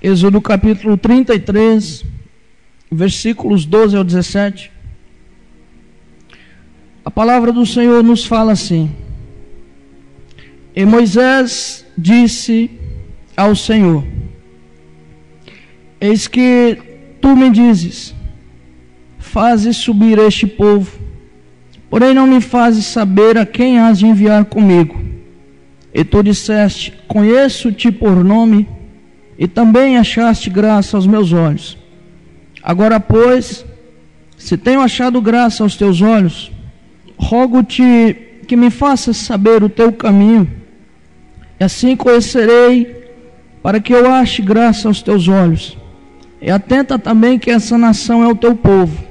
Êxodo capítulo 33, versículos 12 ao 17. A palavra do Senhor nos fala assim: E Moisés disse ao Senhor: Eis que tu me dizes, fazes subir este povo, porém não me fazes saber a quem has de enviar comigo. E tu disseste: Conheço-te por nome, e também achaste graça aos meus olhos. Agora, pois, se tenho achado graça aos teus olhos, rogo-te que me faças saber o teu caminho, e assim conhecerei, para que eu ache graça aos teus olhos. E atenta também que essa nação é o teu povo.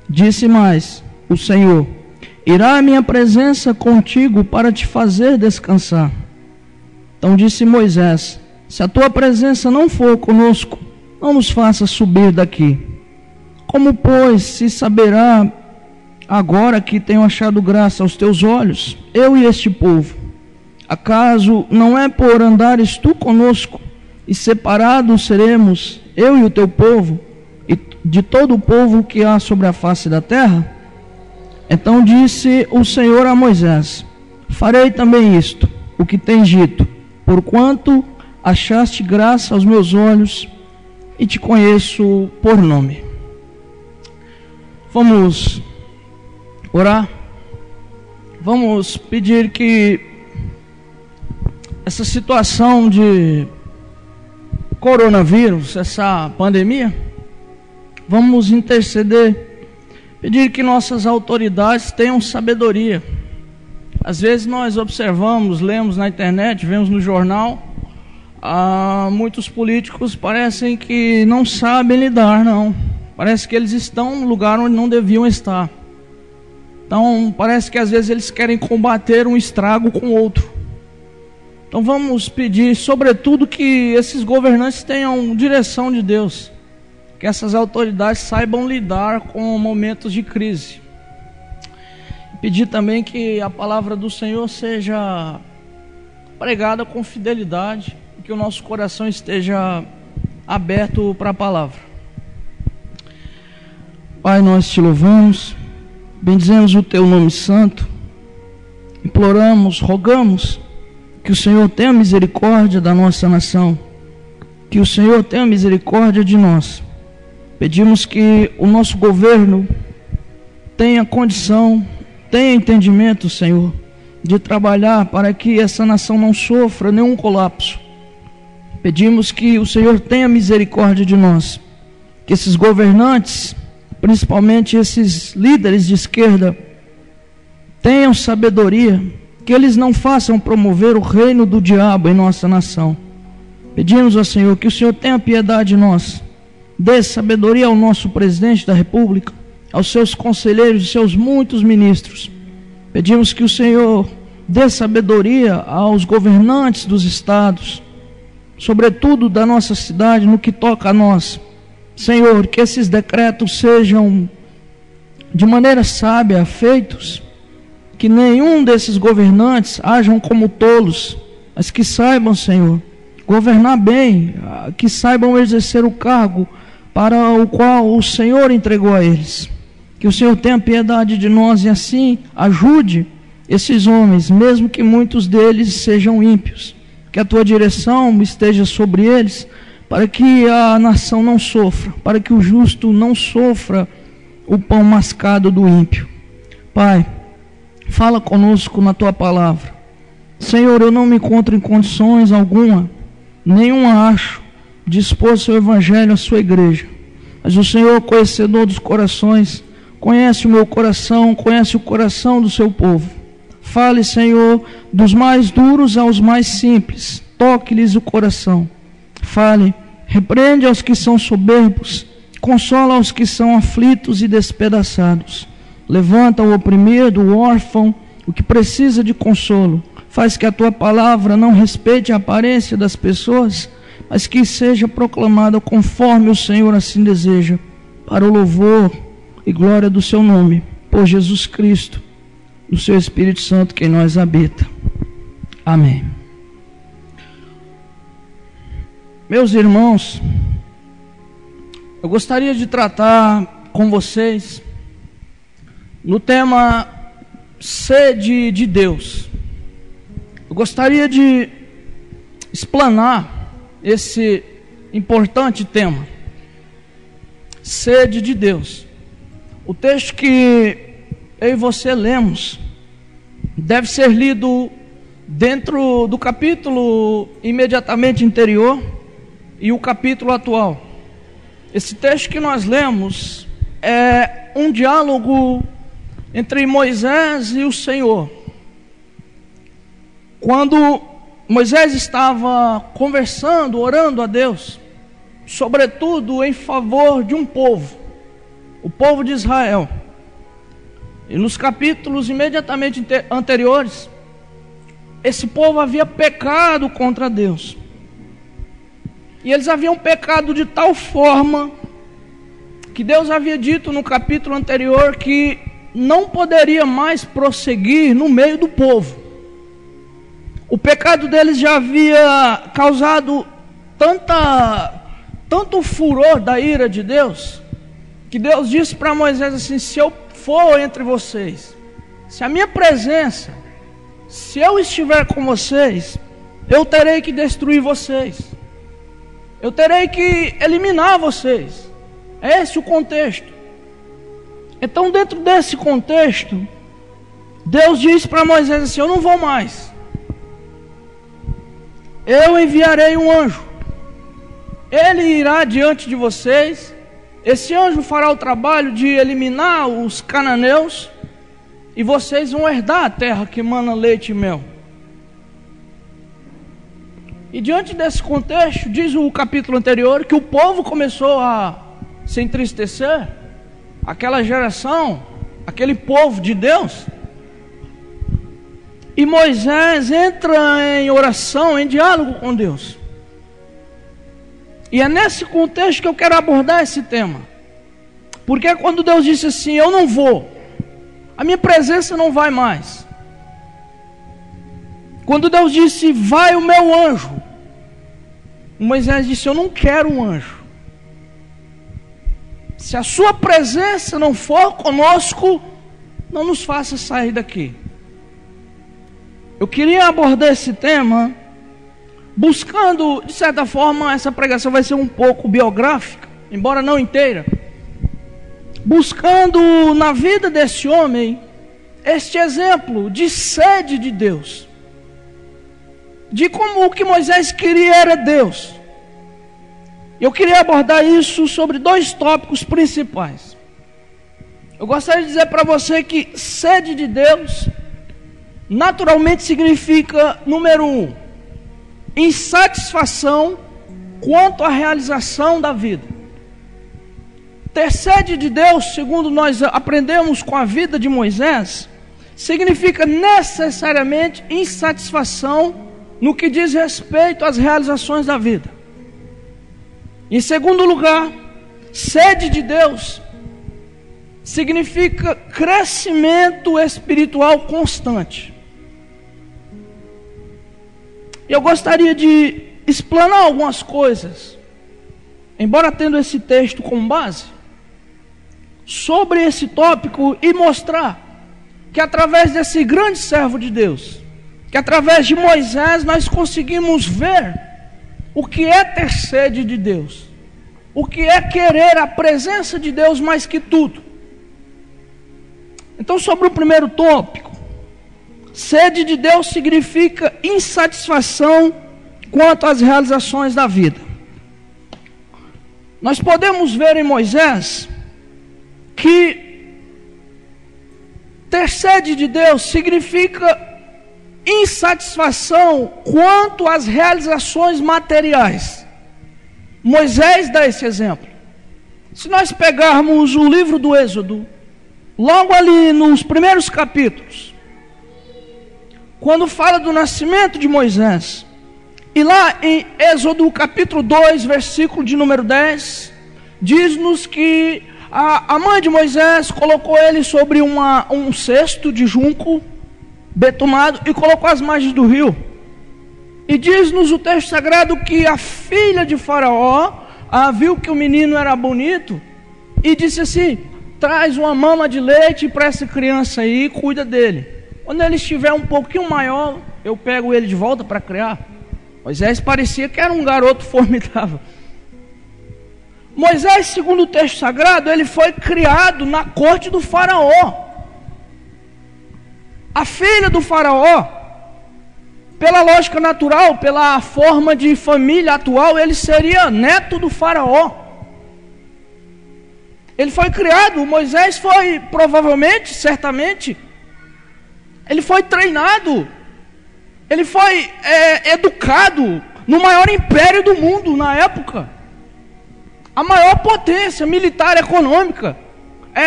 Disse mais o Senhor: Irá a minha presença contigo para te fazer descansar. Então disse Moisés: Se a tua presença não for conosco, não nos faça subir daqui. Como, pois, se saberá agora que tenho achado graça aos teus olhos, eu e este povo? Acaso não é por andares tu conosco, e separados seremos eu e o teu povo, e de todo o povo que há sobre a face da terra? Então disse o Senhor a Moisés: Farei também isto, o que tens dito, porquanto achaste graça aos meus olhos, e te conheço por nome. Vamos orar. Vamos pedir que essa situação de coronavírus, essa pandemia, vamos interceder, pedir que nossas autoridades tenham sabedoria. Às vezes nós observamos, lemos na internet, vemos no jornal, muitos políticos parecem que não sabem lidar, não. Parece que eles estão no lugar onde não deviam estar. Então parece que às vezes eles querem combater um estrago com outro. Então vamos pedir, sobretudo, que esses governantes tenham direção de Deus, que essas autoridades saibam lidar com momentos de crise. Pedir também que a palavra do Senhor seja pregada com fidelidade, que o nosso coração esteja aberto para a palavra. Pai, nós te louvamos, bendizemos o teu nome santo, imploramos, rogamos que o Senhor tenha misericórdia da nossa nação, que o Senhor tenha misericórdia de nós. Pedimos que o nosso governo tenha condição, tenha entendimento, Senhor, de trabalhar para que essa nação não sofra nenhum colapso. Pedimos que o Senhor tenha misericórdia de nós, que esses governantes, principalmente esses líderes de esquerda, tenham sabedoria, que eles não façam promover o reino do diabo em nossa nação. Pedimos ao Senhor que o Senhor tenha piedade de nós, dê sabedoria ao nosso presidente da República, aos seus conselheiros e seus muitos ministros. Pedimos que o Senhor dê sabedoria aos governantes dos estados, sobretudo da nossa cidade, no que toca a nós. Senhor, que esses decretos sejam de maneira sábia feitos, que nenhum desses governantes ajam como tolos, mas que saibam, Senhor, governar bem, que saibam exercer o cargo para o qual o Senhor entregou a eles. Que o Senhor tenha piedade de nós e assim ajude esses homens, mesmo que muitos deles sejam ímpios. Que a tua direção esteja sobre eles, para que a nação não sofra, para que o justo não sofra o pão mascado do ímpio. Pai, fala conosco na tua palavra. Senhor, eu não me encontro em condições nenhuma acho, de expor seu evangelho à sua igreja. Mas o Senhor, conhecedor dos corações, conhece o meu coração, conhece o coração do seu povo. Fale, Senhor, dos mais duros aos mais simples, toque-lhes o coração. Fale, repreende aos que são soberbos, consola aos que são aflitos e despedaçados. Levanta o oprimido, o órfão, o que precisa de consolo. Faz que a tua palavra não respeite a aparência das pessoas, mas que seja proclamada conforme o Senhor assim deseja, para o louvor e glória do seu nome, por Jesus Cristo, do seu Espírito Santo que em nós habita. Amém. Meus irmãos, eu gostaria de tratar com vocês no tema sede de Deus. Eu gostaria de explanar esse importante tema, sede de Deus. O texto que eu e você lemos deve ser lido dentro do capítulo imediatamente anterior e o capítulo atual. Esse texto que nós lemos é um diálogo entre Moisés e o Senhor. Quando Moisés estava conversando, orando a Deus, sobretudo em favor de um povo, o povo de Israel. E nos capítulos imediatamente anteriores, esse povo havia pecado contra Deus. E eles haviam pecado de tal forma que Deus havia dito no capítulo anterior que não poderia mais prosseguir no meio do povo. O pecado deles já havia causado tanto furor da ira de Deus, que Deus disse para Moisés assim: se eu for entre vocês, se a minha presença, se eu estiver com vocês, eu terei que destruir vocês, eu terei que eliminar vocês. É esse o contexto. Então, dentro desse contexto, Deus diz para Moisés assim: eu não vou mais, eu enviarei um anjo, ele irá diante de vocês. Esse anjo fará o trabalho de eliminar os cananeus, e vocês vão herdar a terra que emana leite e mel. E diante desse contexto, diz o capítulo anterior que o povo começou a se entristecer, aquela geração, aquele povo de Deus. E Moisés entra em oração, em diálogo com Deus. E é nesse contexto que eu quero abordar esse tema. Porque quando Deus disse assim: eu não vou, a minha presença não vai mais. Quando Deus disse: vai o meu anjo, Moisés disse: eu não quero um anjo. Se a sua presença não for conosco, não nos faça sair daqui. Eu queria abordar esse tema buscando, de certa forma, essa pregação vai ser um pouco biográfica, embora não inteira, buscando na vida desse homem este exemplo de sede de Deus, de como o que Moisés queria era Deus. Eu queria abordar isso sobre dois tópicos principais. Eu gostaria de dizer para você que sede de Deus naturalmente significa, número 1, insatisfação quanto à realização da vida. Ter sede de Deus, segundo nós aprendemos com a vida de Moisés, significa necessariamente insatisfação no que diz respeito às realizações da vida. Em segundo lugar, sede de Deus significa crescimento espiritual constante. Eu gostaria de explanar algumas coisas, embora tendo esse texto como base, sobre esse tópico e mostrar que através desse grande servo de Deus, que através de Moisés nós conseguimos ver o que é ter sede de Deus, o que é querer a presença de Deus mais que tudo. Então, sobre o primeiro tópico, sede de Deus significa insatisfação quanto às realizações da vida. Nós podemos ver em Moisés que ter sede de Deus significa insatisfação quanto às realizações materiais. Moisés dá esse exemplo. Se nós pegarmos o livro do Êxodo, logo ali nos primeiros capítulos, quando fala do nascimento de Moisés, e lá em Êxodo capítulo 2, versículo de número 10, diz-nos que a mãe de Moisés colocou ele sobre um cesto de junco betumado e colocou às margens do rio. E diz-nos o texto sagrado que a filha de Faraó viu que o menino era bonito e disse assim: traz uma mama de leite para essa criança aí e cuida dele. Quando ele estiver um pouquinho maior, eu pego ele de volta para criar. Moisés parecia que era um garoto formidável. Moisés, segundo o texto sagrado, ele foi criado na corte do Faraó. A filha do Faraó, pela lógica natural, pela forma de família atual, ele seria neto do Faraó. Ele foi criado, Moisés foi provavelmente, certamente, ele foi treinado, ele foi educado no maior império do mundo na época. A maior potência militar, econômica,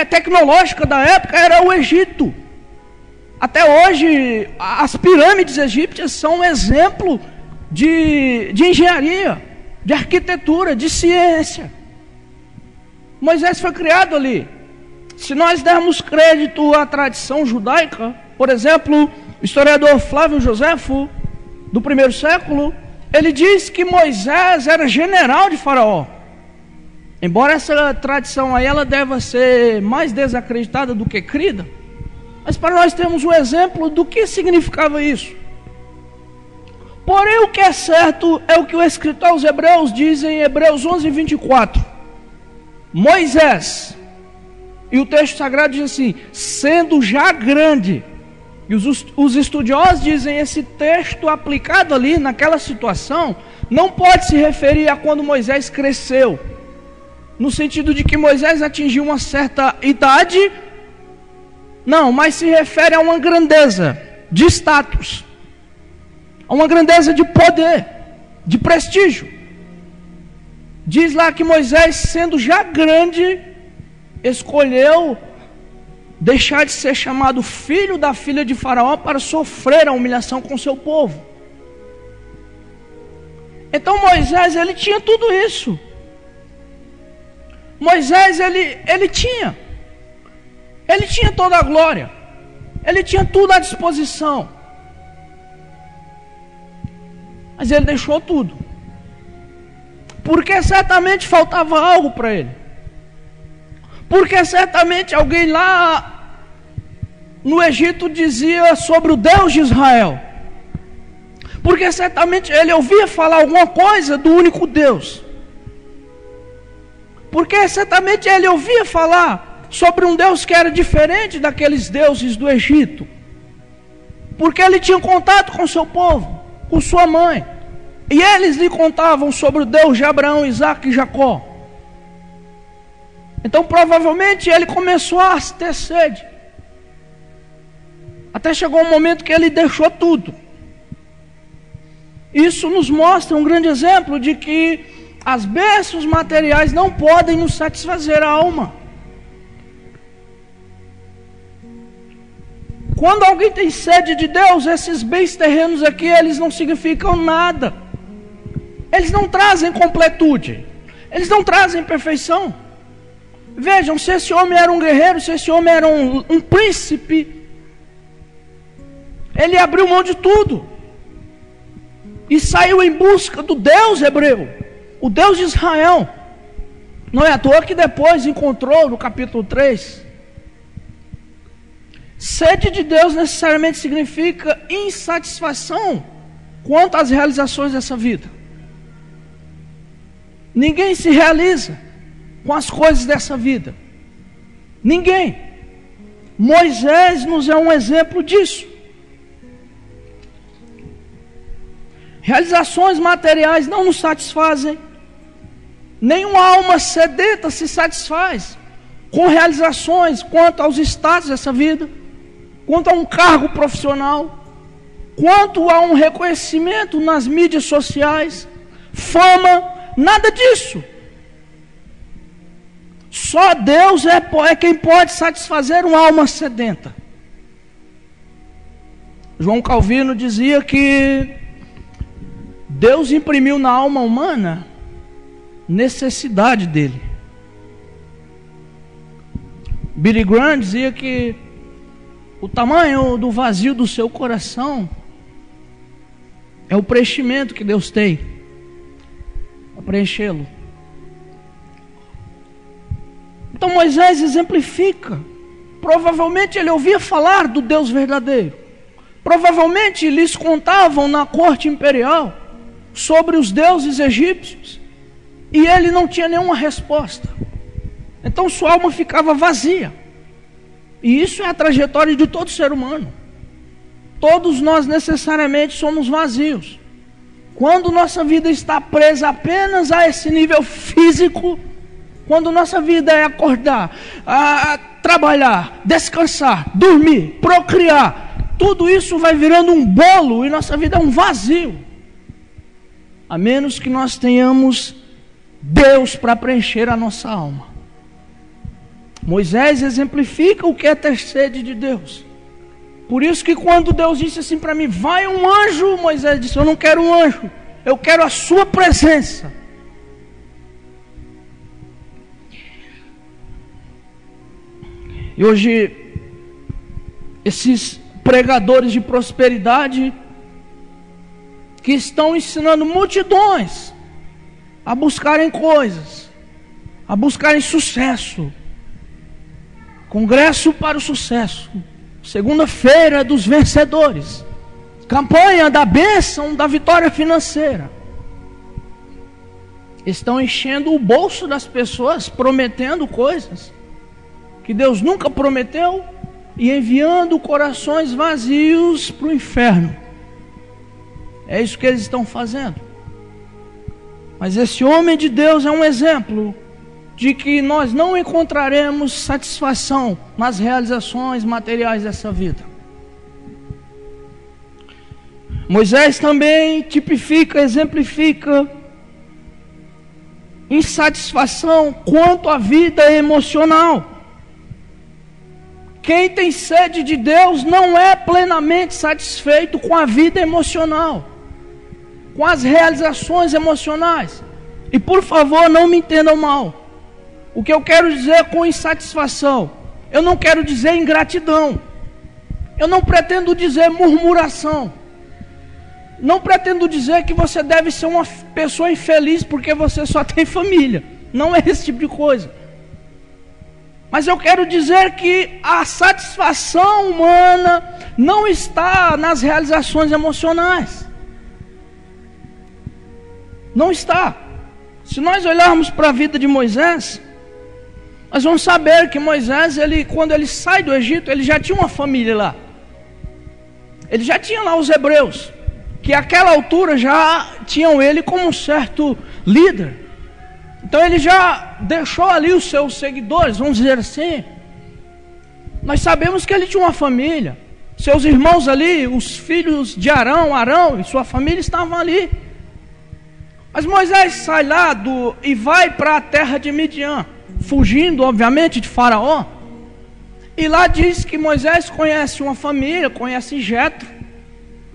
tecnológica da época era o Egito. Até hoje, as pirâmides egípcias são um exemplo de engenharia, de arquitetura, de ciência. Moisés foi criado ali. Se nós dermos crédito à tradição judaica, por exemplo, o historiador Flávio Joséfo, do primeiro século, ele diz que Moisés era general de Faraó. Embora essa tradição aí ela deva ser mais desacreditada do que crida, mas para nós temos um exemplo do que significava isso. Porém, o que é certo é o que o escritor aos Hebreus diz em Hebreus 11:24. Moisés, e o texto sagrado diz assim, sendo já grande, e os estudiosos dizem esse texto aplicado ali naquela situação, não pode se referir a quando Moisés cresceu, no sentido de que Moisés atingiu uma certa idade, não, mas se refere a uma grandeza de status, a uma grandeza de poder, de prestígio. Diz lá que Moisés, sendo já grande, escolheu deixar de ser chamado filho da filha de Faraó para sofrer a humilhação com seu povo. Então Moisés, ele tinha tudo isso. Moisés, ele tinha toda a glória, ele tinha tudo à disposição, mas ele deixou tudo, porque certamente faltava algo para ele, porque certamente alguém lá no Egito dizia sobre o Deus de Israel, porque certamente ele ouvia falar alguma coisa do único Deus, porque certamente ele ouvia falar sobre um Deus que era diferente daqueles deuses do Egito, porque ele tinha contato com seu povo, com sua mãe, e eles lhe contavam sobre o Deus de Abraão, Isaque e Jacó. Então provavelmente ele começou a ter sede, até chegou um momento que ele deixou tudo. Isso nos mostra um grande exemplo de que as bênçãos materiais não podem nos satisfazer a alma. Quando alguém tem sede de Deus, esses bens terrenos aqui, eles não significam nada. Eles não trazem completude. Eles não trazem perfeição. Vejam, se esse homem era um guerreiro, se esse homem era um príncipe, ele abriu mão de tudo e saiu em busca do Deus hebreu, o Deus de Israel. Não é à toa que depois encontrou no capítulo 3. Sede de Deus necessariamente significa insatisfação quanto às realizações dessa vida. Ninguém se realiza com as coisas dessa vida. Ninguém. Moisés nos é um exemplo disso. Realizações materiais não nos satisfazem. Nenhuma alma sedenta se satisfaz com realizações quanto aos status dessa vida, quanto a um cargo profissional, quanto a um reconhecimento nas mídias sociais, fama, nada disso. Só Deus é quem pode satisfazer uma alma sedenta. João Calvino dizia que Deus imprimiu na alma humana necessidade dele. Billy Graham dizia que o tamanho do vazio do seu coração É o preenchimento que Deus tem para preenchê-lo. Então Moisés exemplifica. Provavelmente ele ouvia falar do Deus verdadeiro. Provavelmente lhes contavam na corte imperial sobre os deuses egípcios. E ele não tinha nenhuma resposta. Então sua alma ficava vazia. E isso é a trajetória de todo ser humano. Todos nós necessariamente somos vazios. Quando nossa vida está presa apenas a esse nível físico, quando nossa vida é acordar, trabalhar, descansar, dormir, procriar, tudo isso vai virando um bolo e nossa vida é um vazio. A menos que nós tenhamos Deus para preencher a nossa alma. Moisés exemplifica o que é ter sede de Deus. Por isso que quando Deus disse assim para mim, vai um anjo, Moisés disse, eu não quero um anjo, eu quero a sua presença. E hoje, esses pregadores de prosperidade, que estão ensinando multidões a buscarem coisas, a buscarem sucesso, congresso para o sucesso, segunda-feira dos vencedores, campanha da bênção da vitória financeira, estão enchendo o bolso das pessoas, prometendo coisas que Deus nunca prometeu e enviando corações vazios para o inferno. É isso que eles estão fazendo. Mas esse homem de Deus é um exemplo de que nós não encontraremos satisfação nas realizações materiais dessa vida. Moisés também tipifica, exemplifica insatisfação quanto à vida emocional. Quem tem sede de Deus não é plenamente satisfeito com a vida emocional, com as realizações emocionais. E por favor, não me entendam mal. O que eu quero dizer com insatisfação, eu não quero dizer ingratidão. Eu não pretendo dizer murmuração. Não pretendo dizer que você deve ser uma pessoa infeliz porque você só tem família. Não é esse tipo de coisa. Mas eu quero dizer que a satisfação humana não está nas realizações emocionais. Não está. Se nós olharmos para a vida de Moisés, nós vamos saber que Moisés, quando ele sai do Egito, ele já tinha uma família lá. Ele já tinha lá os hebreus, que àquela altura já tinham ele como um certo líder. Então ele já deixou ali os seus seguidores, vamos dizer assim. Nós sabemos que ele tinha uma família. Seus irmãos ali, os filhos de Arão e sua família estavam ali. Mas Moisés sai lá e vai para a terra de Midian, fugindo obviamente de Faraó. E lá diz que Moisés conhece uma família, conhece Jetro.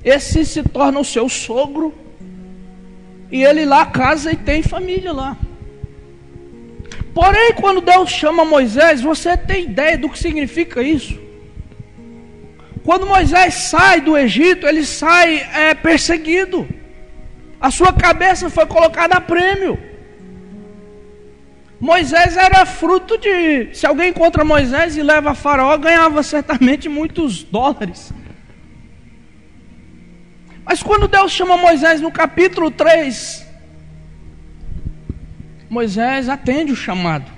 Esse se torna o seu sogro. E ele lá casa e tem família lá. Porém, quando Deus chama Moisés, você tem ideia do que significa isso? Quando Moisés sai do Egito, ele sai perseguido. A sua cabeça foi colocada a prêmio. Moisés era fruto de... Se alguém encontra Moisés e leva a Faraó, ganhava certamente muitos dólares. Mas quando Deus chama Moisés no capítulo 3... Moisés atende o chamado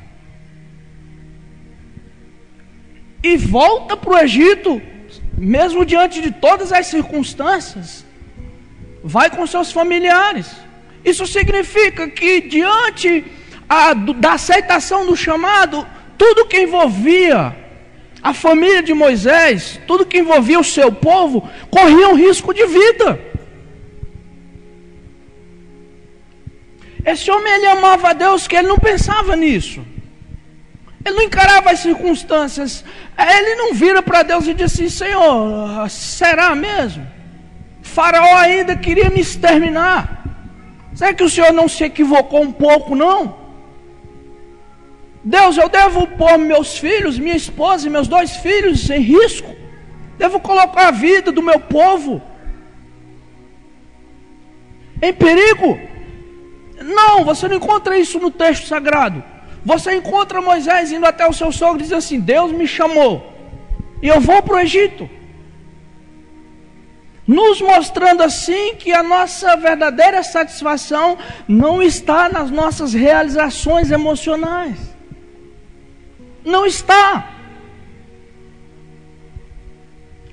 e volta para o Egito, mesmo diante de todas as circunstâncias, vai com seus familiares. Isso significa que diante da aceitação do chamado, tudo que envolvia a família de Moisés, tudo que envolvia o seu povo, corria um risco de vida. Esse homem, ele amava a Deus, que ele não pensava nisso. Ele não encarava as circunstâncias. Ele não vira para Deus e diz assim: Senhor, será mesmo? Faraó ainda queria me exterminar. Será que o Senhor não se equivocou um pouco, não? Deus, eu devo pôr meus filhos, minha esposa e meus 2 filhos em risco? Devo colocar a vida do meu povo? em perigo. Não, você não encontra isso no texto sagrado. Você encontra Moisés indo até o seu sogro e diz assim: Deus me chamou e eu vou para o Egito. Nos mostrando assim que a nossa verdadeira satisfação não está nas nossas realizações emocionais. Não está.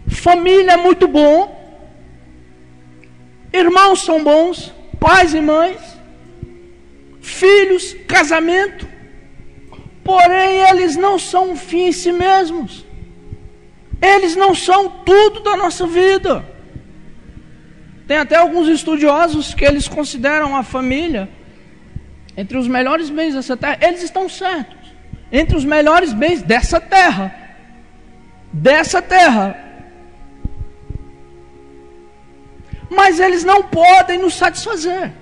Família é muito bom, irmãos são bons, pais e mães, filhos, casamento, porém eles não são um fim em si mesmos. Eles não são tudo da nossa vida. Tem até alguns estudiosos que eles consideram a família entre os melhores bens dessa terra. Eles estão certos. Entre os melhores bens dessa terra. Dessa terra. Mas eles não podem nos satisfazer.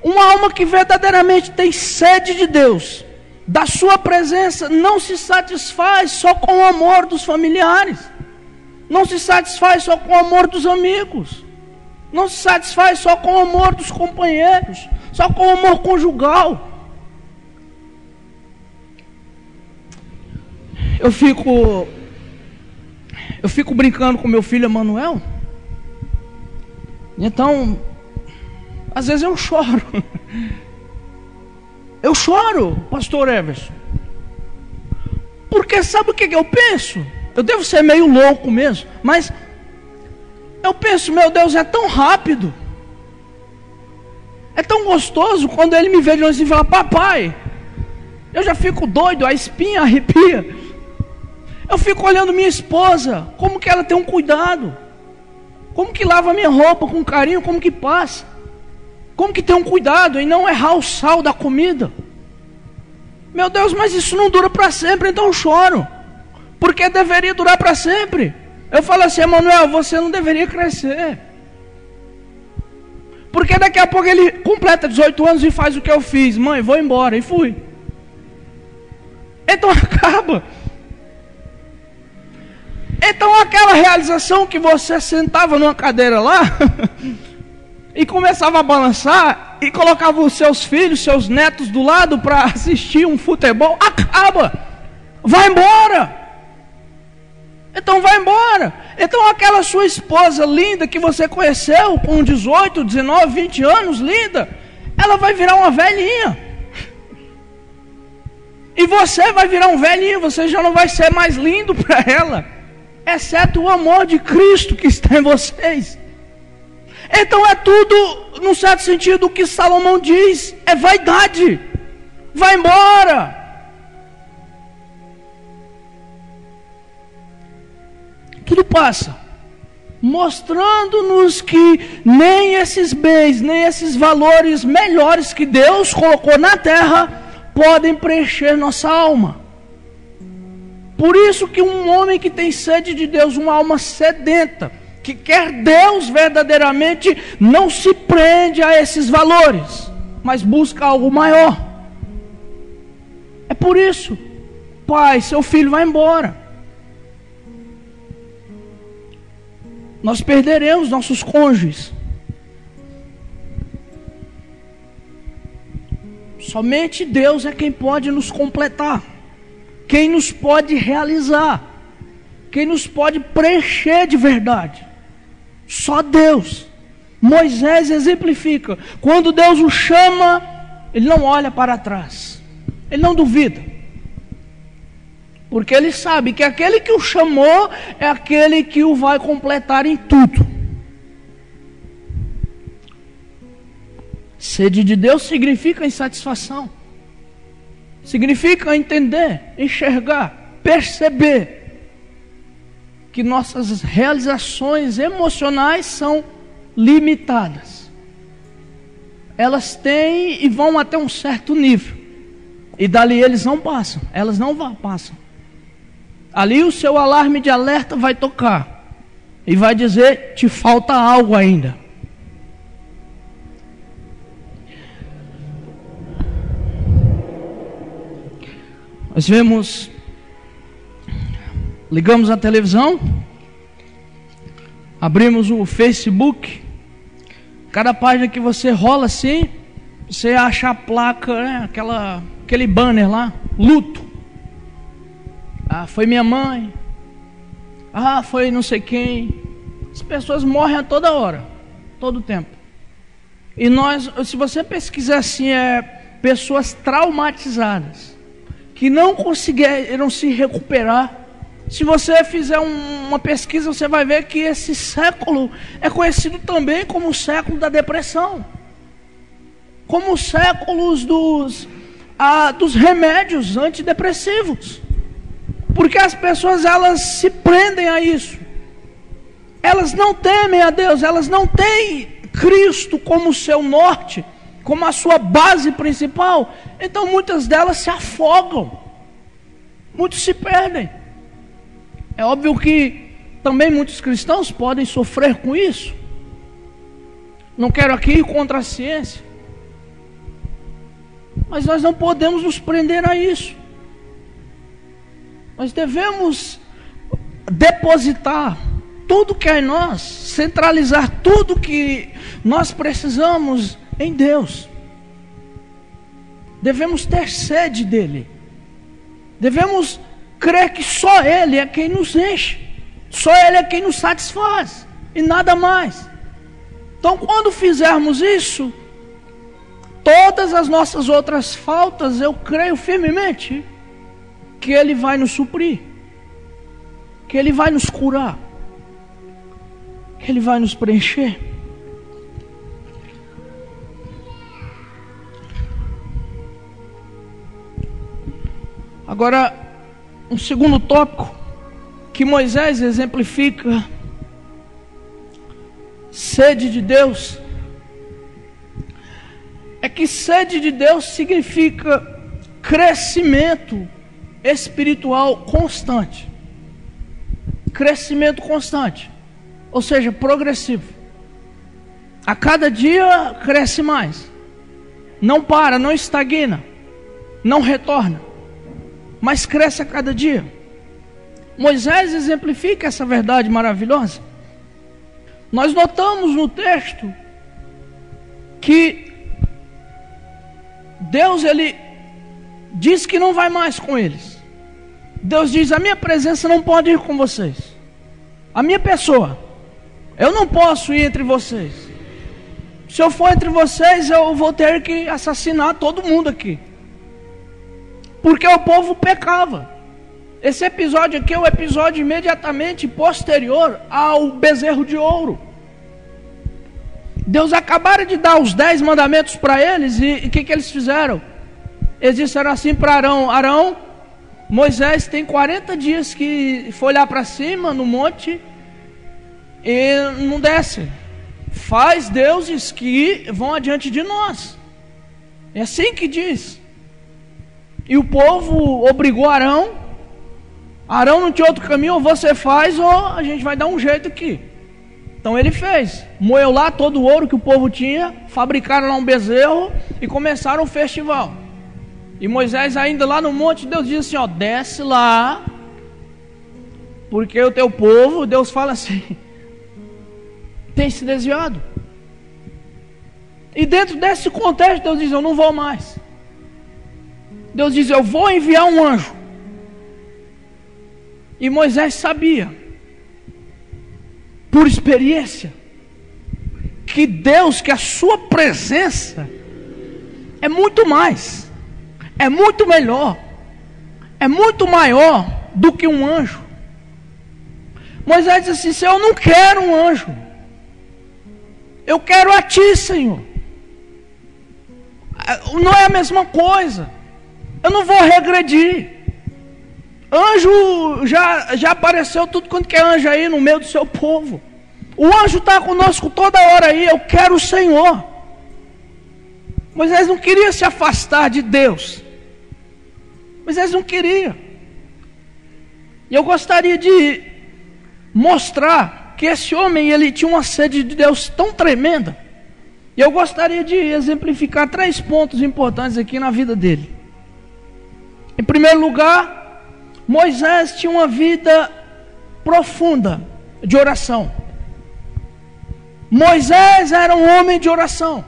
Uma alma que verdadeiramente tem sede de Deus, da sua presença, não se satisfaz só com o amor dos familiares. Não se satisfaz só com o amor dos amigos. Não se satisfaz só com o amor dos companheiros, só com o amor conjugal. Eu fico brincando com meu filho Emanuel. Então, às vezes eu choro. Eu choro, pastor Everson. Porque sabe o que eu penso? Eu devo ser meio louco mesmo, mas eu penso, meu Deus, é tão rápido, é tão gostoso quando ele me vê de longe e fala: papai. Eu já fico doido, a espinha arrepia. Eu fico olhando minha esposa, como que ela tem um cuidado, como que lava minha roupa com carinho, como que passa, como que tem um cuidado em não errar o sal da comida. Meu Deus, mas isso não dura para sempre, então eu choro, porque deveria durar para sempre. Eu falo assim: Emanuel, você não deveria crescer, porque daqui a pouco ele completa 18 anos e faz o que eu fiz. Mãe, vou embora, e fui. Então acaba. Então aquela realização que você sentava numa cadeira lá e começava a balançar e colocava os seus filhos, seus netos do lado para assistir um futebol, acaba. Vai embora. Então vai embora. Então aquela sua esposa linda que você conheceu com 18, 19, 20 anos, linda, ela vai virar uma velhinha. E você vai virar um velhinho, você já não vai ser mais lindo para ela, exceto o amor de Cristo que está em vocês. Então é tudo, num certo sentido, o que Salomão diz, é vaidade. Vai embora. Tudo passa, mostrando-nos que nem esses bens, nem esses valores melhores que Deus colocou na terra podem preencher nossa alma. Por isso que um homem que tem sede de Deus, uma alma sedenta, que quer Deus verdadeiramente, não se prende a esses valores, mas busca algo maior. É por isso, pai, seu filho vai embora. Nós perderemos nossos cônjuges. Somente Deus é quem pode nos completar, quem nos pode realizar, quem nos pode preencher de verdade. Só Deus. Moisés exemplifica. Quando Deus o chama, ele não olha para trás, ele não duvida, porque ele sabe que aquele que o chamou é aquele que o vai completar em tudo. Sede de Deus significa insatisfação, significa entender, enxergar, perceber que nossas realizações emocionais são limitadas. Elas têm e vão até um certo nível, e dali eles não passam, elas não passam. Ali o seu alarme de alerta vai tocar e vai dizer: te falta algo ainda. Nós vemos, ligamos a televisão, abrimos o Facebook, Cada página que você rola assim, você acha a placa, né? Aquele banner lá, luto. Ah, foi minha mãe. Ah, foi não sei quem. As pessoas morrem a toda hora, todo tempo. E nós, se você pesquisar assim, pessoas traumatizadas, que não conseguiram se recuperar. Se você fizer uma pesquisa, você vai ver que esse século é conhecido também como o século da depressão, como os séculos dos remédios antidepressivos, porque as pessoas, elas se prendem a isso, elas não temem a Deus, elas não têm Cristo como seu norte, como a sua base principal. Então muitas delas se afogam, muitos se perdem. É óbvio que também muitos cristãos podem sofrer com isso. Não quero aqui ir contra a ciência, mas nós não podemos nos prender a isso. Nós devemos depositar tudo que é em nós, centralizar tudo que nós precisamos em Deus. Devemos ter sede dEle. Devemos crer que só Ele é quem nos enche, só Ele é quem nos satisfaz, e nada mais. Então, quando fizermos isso, todas as nossas outras faltas, eu creio firmemente que Ele vai nos suprir, que Ele vai nos curar, que Ele vai nos preencher. Agora, um segundo tópico que Moisés exemplifica sede de Deus, é que sede de Deus significa crescimento espiritual constante. Crescimento constante, ou seja, progressivo. A cada dia cresce mais, não para, não estagna, não retorna, mas cresce a cada dia. Moisés exemplifica essa verdade maravilhosa. Nós notamos no texto que Deus, Ele diz que não vai mais com eles. Deus diz: a minha presença não pode ir com vocês, a minha pessoa, eu não posso ir entre vocês. Se eu for entre vocês, eu vou ter que assassinar todo mundo aqui, porque o povo pecava. Esse episódio aqui é o episódio imediatamente posterior ao bezerro de ouro. Deus acabara de dar os 10 mandamentos para eles, e o que eles fizeram? Eles disseram assim para Arão: Arão, Moisés tem 40 dias que foi lá para cima no monte e não desce. Faz deuses que vão adiante de nós. É assim que diz. E o povo obrigou Arão. Arão não tinha outro caminho: ou você faz ou a gente vai dar um jeito aqui. Então ele fez, moeu lá todo o ouro que o povo tinha, fabricaram lá um bezerro e começaram um festival. E Moisés ainda lá no monte, Deus diz assim: ó, desce lá, porque o teu povo, Deus fala assim, tem se desviado. E dentro desse contexto, Deus diz: eu não vou mais. Deus diz: eu vou enviar um anjo. E Moisés sabia, por experiência, que Deus, que a sua presença é muito mais, é muito melhor, é muito maior do que um anjo. Moisés disse assim: Senhor, eu não quero um anjo, eu quero a Ti, Senhor. Não é a mesma coisa, eu não vou regredir. Anjo já apareceu tudo quanto que é anjo aí no meio do seu povo. O anjo está conosco toda hora aí. Eu quero o Senhor. Moisés não queria se afastar de Deus. Moisés não queria. E eu gostaria de mostrar que esse homem, ele tinha uma sede de Deus tão tremenda. E eu gostaria de exemplificar 3 pontos importantes aqui na vida dele. Em primeiro lugar, Moisés tinha uma vida profunda de oração. Moisés era um homem de oração.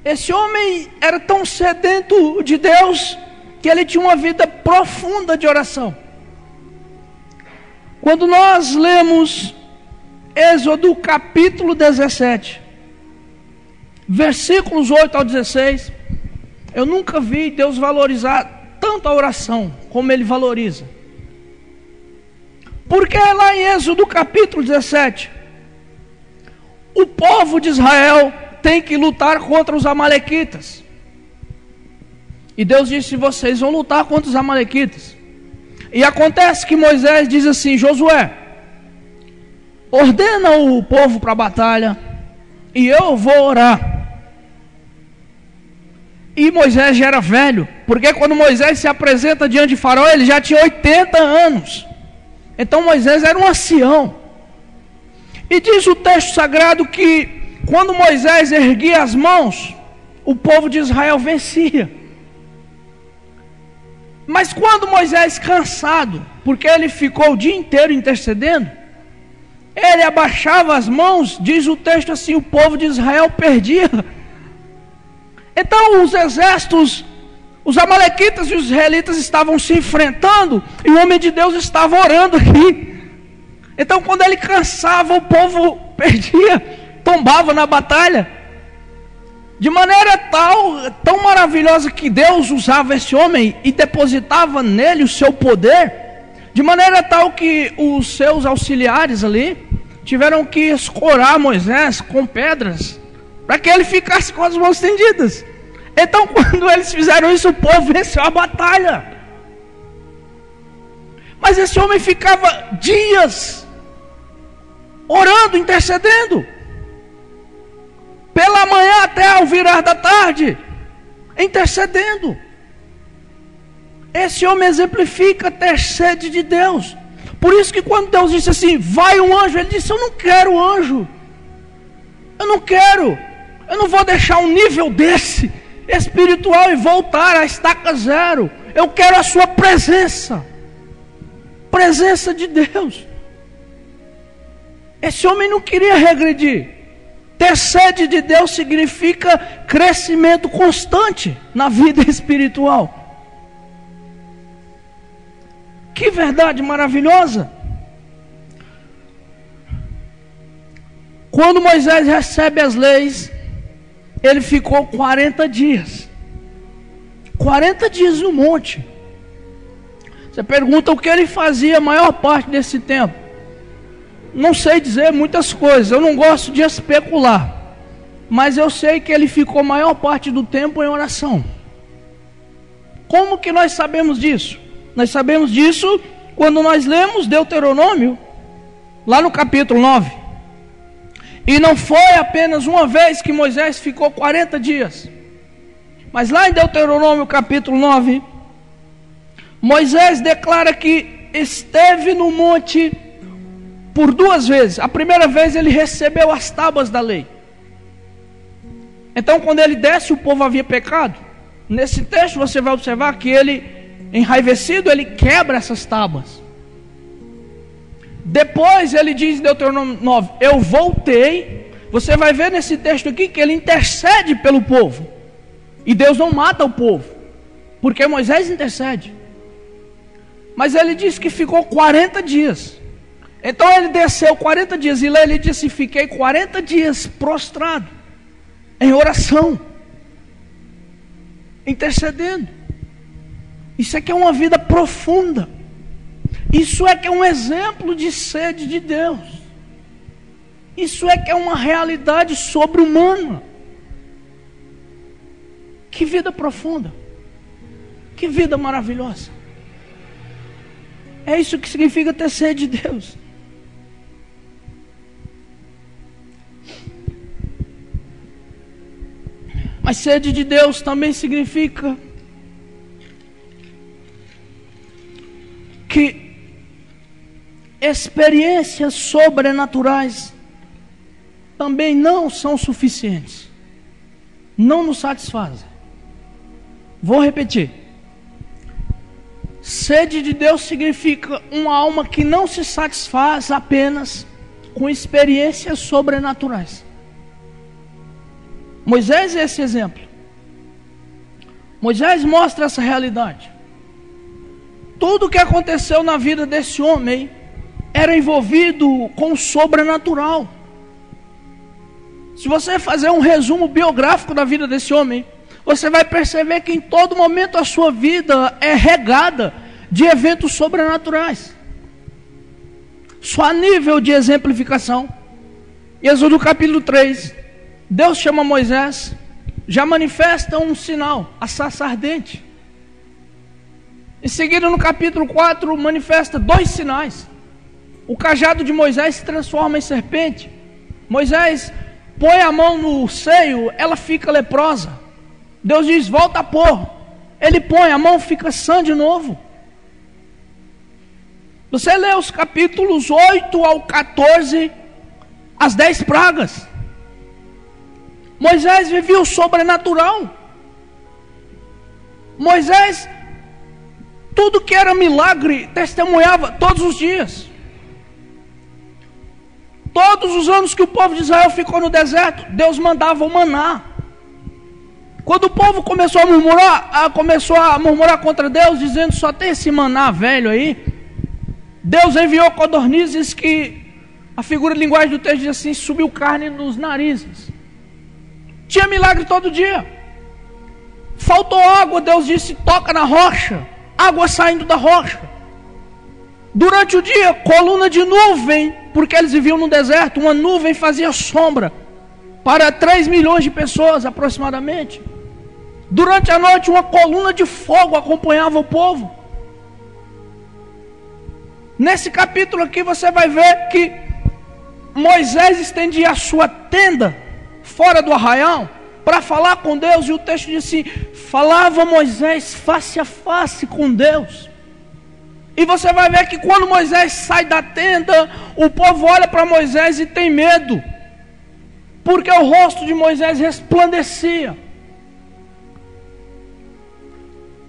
Esse homem era tão sedento de Deus que ele tinha uma vida profunda de oração. Quando nós lemos Êxodo capítulo 17, versículos 8 ao 16, eu nunca vi Deus valorizar tanto a oração como Ele valoriza. Porque lá em Êxodo capítulo 17, o povo de Israel tem que lutar contra os amalequitas. E Deus disse: vocês vão lutar contra os amalequitas. E acontece que Moisés diz assim: Josué, ordena o povo para a batalha e eu vou orar. E Moisés já era velho, porque quando Moisés se apresenta diante de Faraó, ele já tinha 80 anos. Então Moisés era um ancião. E diz o texto sagrado que quando Moisés erguia as mãos, o povo de Israel vencia. Mas quando Moisés, cansado, porque ele ficou o dia inteiro intercedendo, ele abaixava as mãos, diz o texto assim, o povo de Israel perdia. Então os exércitos, os amalequitas e os israelitas estavam se enfrentando, e o homem de Deus estava orando aqui. Então quando ele cansava, o povo perdia, tombava na batalha. De maneira tão maravilhosa que Deus usava esse homem e depositava nele o seu poder, de maneira tal que os seus auxiliares ali tiveram que escorar Moisés com pedras, para que ele ficasse com as mãos estendidas. Então quando eles fizeram isso, o povo venceu a batalha. Mas esse homem ficava dias orando, intercedendo, pela manhã até ao virar da tarde, intercedendo. Esse homem exemplifica ter sede de Deus. Por isso que quando Deus disse assim, vai um anjo, ele disse, eu não quero anjo, eu não quero, eu não vou deixar um nível desse espiritual e voltar à estaca zero. Eu quero a sua presença de Deus. Esse homem não queria regredir. Ter sede de Deus significa crescimento constante na vida espiritual. Que verdade maravilhosa! Quando Moisés recebe as leis, ele ficou 40 dias. 40 dias no monte. Você pergunta o que ele fazia a maior parte desse tempo. Não sei dizer muitas coisas, eu não gosto de especular, mas eu sei que ele ficou a maior parte do tempo em oração. Como que nós sabemos disso? Nós sabemos disso quando nós lemos Deuteronômio, lá no capítulo 9. E não foi apenas uma vez que Moisés ficou 40 dias, mas lá em Deuteronômio capítulo 9, Moisés declara que esteve no monte por 2 vezes. A primeira vez ele recebeu as tábuas da lei. Então quando ele desce, o povo havia pecado. Nesse texto você vai observar que ele, enraivecido, ele quebra essas tábuas. Depois ele diz em Deuteronômio 9, eu voltei. Você vai ver nesse texto aqui que ele intercede pelo povo. E Deus não mata o povo, porque Moisés intercede. Mas ele diz que ficou 40 dias. Então ele desceu 40 dias e lá ele disse, fiquei 40 dias prostrado, em oração, intercedendo. Isso é que é uma vida profunda. Isso é que é um exemplo de sede de Deus. Isso é que é uma realidade sobre-humana. Que vida profunda. Que vida maravilhosa. É isso que significa ter sede de Deus. Mas sede de Deus também significa que experiências sobrenaturais também não são suficientes, não nos satisfazem. Vou repetir. Sede de Deus significa uma alma que não se satisfaz apenas com experiências sobrenaturais. Moisés é esse exemplo. Moisés mostra essa realidade. Tudo o que aconteceu na vida desse homem era envolvido com o sobrenatural. Se você fazer um resumo biográfico da vida desse homem, você vai perceber que em todo momento a sua vida é regada de eventos sobrenaturais. Só a nível de exemplificação. Êxodo capítulo 3, Deus chama Moisés, já manifesta um sinal, a sarça ardente. Em seguida, no capítulo 4, manifesta 2 sinais. O cajado de Moisés se transforma em serpente. Moisés põe a mão no seio, ela fica leprosa. Deus diz, volta a pôr. Ele põe a mão, fica sã de novo. Você lê os capítulos 8 ao 14, as 10 pragas. Moisés vivia o sobrenatural. Moisés, tudo que era milagre, testemunhava todos os dias. Todos os anos que o povo de Israel ficou no deserto, Deus mandava o maná. Quando o povo começou a murmurar contra Deus, dizendo, só tem esse maná velho aí, Deus enviou codornizes que, a figura de linguagem do texto diz assim, subiu carne nos narizes. Tinha milagre todo dia. Faltou água, Deus disse, toca na rocha, água saindo da rocha. Durante o dia, coluna de nuvem, porque eles viviam no deserto, uma nuvem fazia sombra para 3 milhões de pessoas aproximadamente. Durante a noite, uma coluna de fogo acompanhava o povo. Nesse capítulo aqui você vai ver que Moisés estendia a sua tenda fora do arraial para falar com Deus, e o texto diz assim, falava Moisés face a face com Deus. E você vai ver que quando Moisés sai da tenda, o povo olha para Moisés e tem medo, porque o rosto de Moisés resplandecia.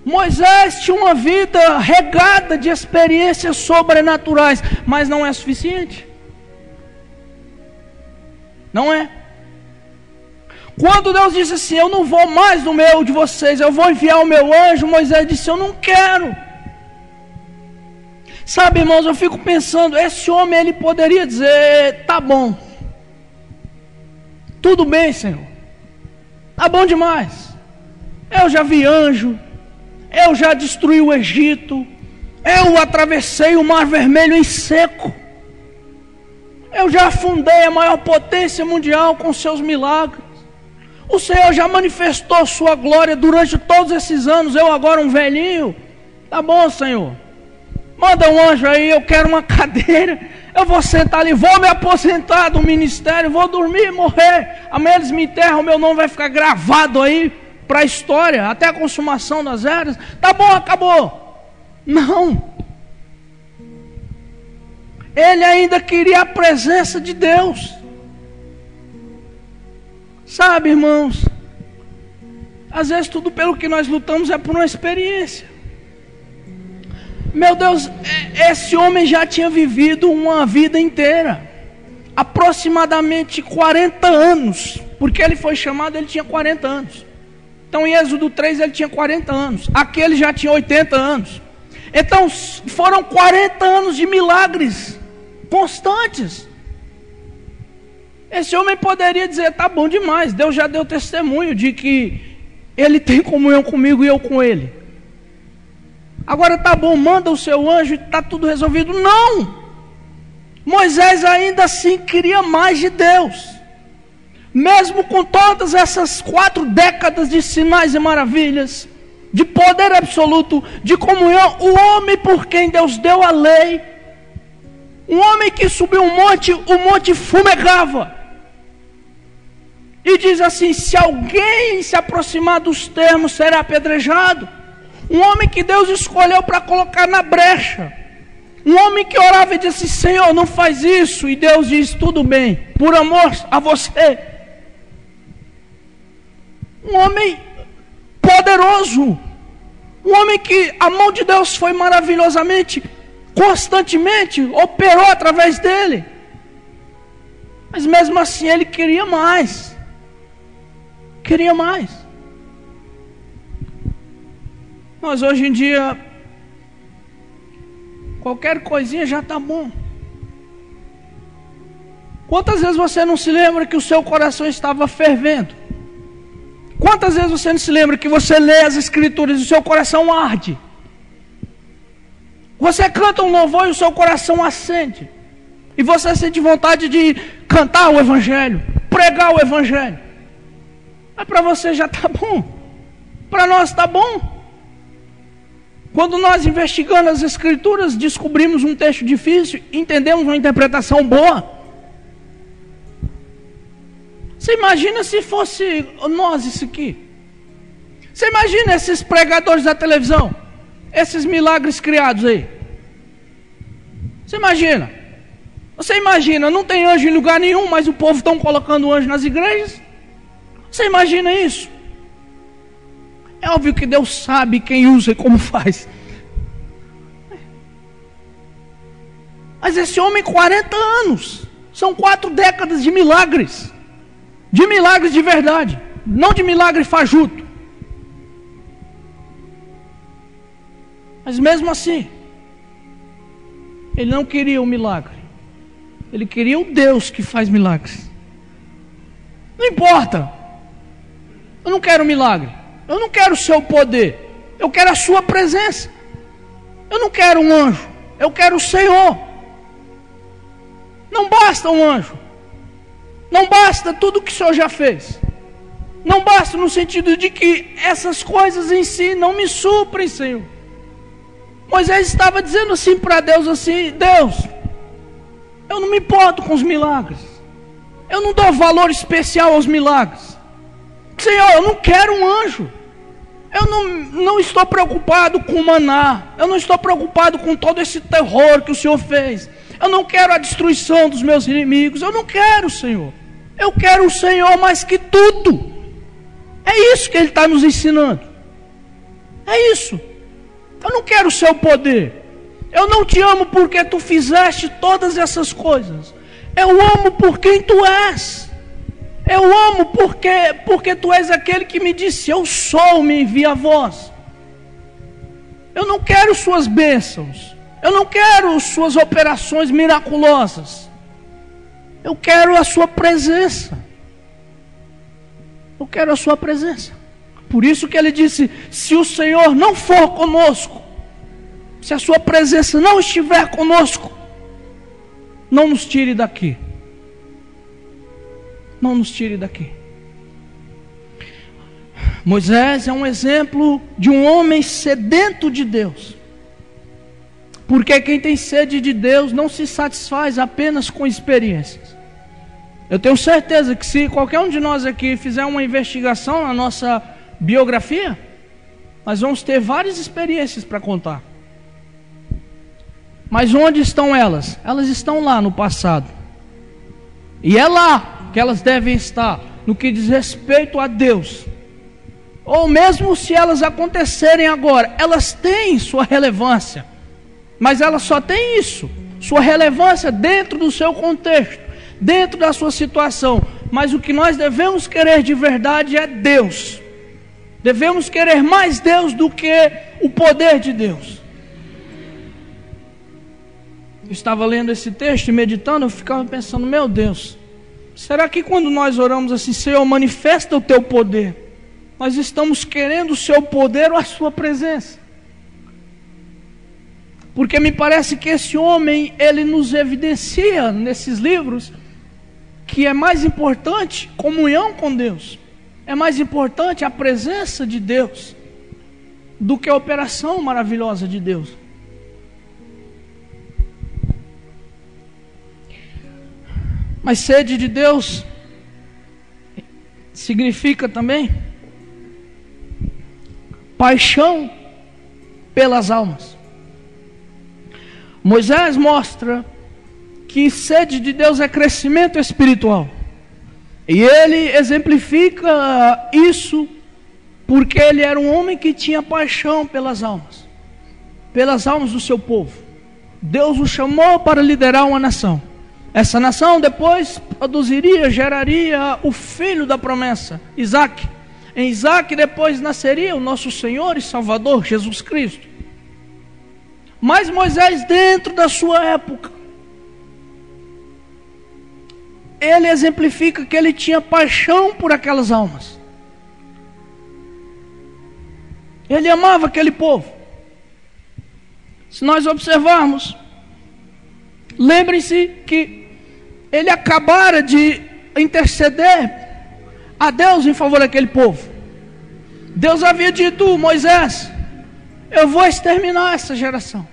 Moisés tinha uma vida regada de experiências sobrenaturais, mas não é suficiente. Não é. Quando Deus disse assim, eu não vou mais no meio de vocês, eu vou enviar o meu anjo, Moisés disse, eu não quero. Sabe, irmãos, eu fico pensando, esse homem, ele poderia dizer, tá bom, tudo bem, Senhor, tá bom demais, eu já vi anjo, eu já destruí o Egito, eu atravessei o Mar Vermelho em seco, eu já afundei a maior potência mundial com seus milagres, o Senhor já manifestou sua glória durante todos esses anos, eu agora um velhinho, tá bom, Senhor, manda um anjo aí, eu quero uma cadeira, eu vou sentar ali, vou me aposentar do ministério, vou dormir e morrer, amanhã eles me enterram, meu nome vai ficar gravado aí para a história, até a consumação das eras, tá bom, acabou. Não, ele ainda queria a presença de Deus. Sabe, irmãos, às vezes tudo pelo que nós lutamos é por uma experiência. Meu Deus, esse homem já tinha vivido uma vida inteira, aproximadamente 40 anos, porque ele foi chamado, ele tinha 40 anos. Então em Êxodo 3 ele tinha 40 anos, aqui ele já tinha 80 anos. Então foram 40 anos de milagres constantes. Esse homem poderia dizer, tá bom demais, Deus já deu testemunho de que ele tem comunhão comigo e eu com ele. Agora tá bom, manda o seu anjo e está tudo resolvido. Não! Moisés ainda assim queria mais de Deus. Mesmo com todas essas 4 décadas de sinais e maravilhas, de poder absoluto, de comunhão, o homem por quem Deus deu a lei, um homem que subiu um monte, o monte fumegava. E diz assim, se alguém se aproximar dos termos, será apedrejado. Um homem que Deus escolheu para colocar na brecha. Um homem que orava e disse, Senhor, não faz isso. E Deus diz, tudo bem, por amor a você. Um homem poderoso. Um homem que a mão de Deus foi maravilhosamente, constantemente, operou através dele. Mas mesmo assim ele queria mais. Queria mais. Mas hoje em dia, qualquer coisinha já está bom. Quantas vezes você não se lembra que o seu coração estava fervendo? Quantas vezes você não se lembra que você lê as escrituras e o seu coração arde? Você canta um louvor e o seu coração acende. E você sente vontade de cantar o evangelho, pregar o evangelho. Mas para você já está bom. Para nós está bom. Quando nós investigando as escrituras, descobrimos um texto difícil, entendemos uma interpretação boa. Você imagina se fosse nós isso aqui? Você imagina esses pregadores da televisão? Esses milagres criados aí? Você imagina? Você imagina, não tem anjo em lugar nenhum, mas o povo estão colocando anjo nas igrejas? Você imagina isso? É óbvio que Deus sabe quem usa e como faz. Mas esse homem, 40 anos, são 4 décadas de milagres. De milagres de verdade, não de milagre fajuto. Mas mesmo assim, ele não queria o milagre. Ele queria o Deus que faz milagres. Não importa. Eu não quero milagre. Eu não quero o seu poder. Eu quero a sua presença. Eu não quero um anjo. Eu quero o Senhor. Não basta um anjo. Não basta tudo que o Senhor já fez. Não basta no sentido de que essas coisas em si não me suprem, Senhor. Moisés estava dizendo assim para Deus, assim: Deus, eu não me importo com os milagres. Eu não dou valor especial aos milagres. Senhor, eu não quero um anjo. Eu não estou preocupado com o maná. Eu não estou preocupado com todo esse terror que o Senhor fez. Eu não quero a destruição dos meus inimigos. Eu não quero, Senhor. Eu quero o Senhor mais que tudo. É isso que Ele está nos ensinando. É isso. Eu não quero o seu poder. Eu não te amo porque tu fizeste todas essas coisas. Eu amo por quem tu és. Eu amo porque tu és aquele que me disse: eu sou, me envia a voz. Eu não quero suas bênçãos. Eu não quero suas operações miraculosas. Eu quero a sua presença. Eu quero a sua presença. Por isso que ele disse: se o Senhor não for conosco, se a sua presença não estiver conosco, não nos tire daqui. Não nos tire daqui. Moisés é um exemplo de um homem sedento de Deus. Porque quem tem sede de Deus não se satisfaz apenas com experiências. Eu tenho certeza que se qualquer um de nós aqui fizer uma investigação na nossa biografia, nós vamos ter várias experiências para contar. Mas onde estão elas? Elas estão lá no passado. E é lá que elas devem estar, no que diz respeito a Deus. Ou mesmo se elas acontecerem agora, elas têm sua relevância. Mas elas só têm isso, sua relevância dentro do seu contexto, dentro da sua situação. Mas o que nós devemos querer de verdade é Deus. Devemos querer mais Deus do que o poder de Deus. Eu estava lendo esse texto e meditando, eu ficava pensando: meu Deus, será que quando nós oramos assim: Senhor, manifesta o teu poder, nós estamos querendo o seu poder ou a sua presença? Porque me parece que esse homem, ele nos evidencia nesses livros que é mais importante comunhão com Deus, é mais importante a presença de Deus do que a operação maravilhosa de Deus. Mas sede de Deus significa também paixão pelas almas. Moisés mostra que sede de Deus é crescimento espiritual. E ele exemplifica isso porque ele era um homem que tinha paixão pelas almas do seu povo. Deus o chamou para liderar uma nação. Essa nação depois produziria, geraria o filho da promessa, Isaque. Em Isaque depois nasceria o nosso Senhor e Salvador, Jesus Cristo. Mas Moisés, dentro da sua época, ele exemplifica que ele tinha paixão por aquelas almas. Ele amava aquele povo. Se nós observarmos, lembrem-se que ele acabara de interceder a Deus em favor daquele povo. Deus havia dito: Moisés, eu vou exterminar essa geração.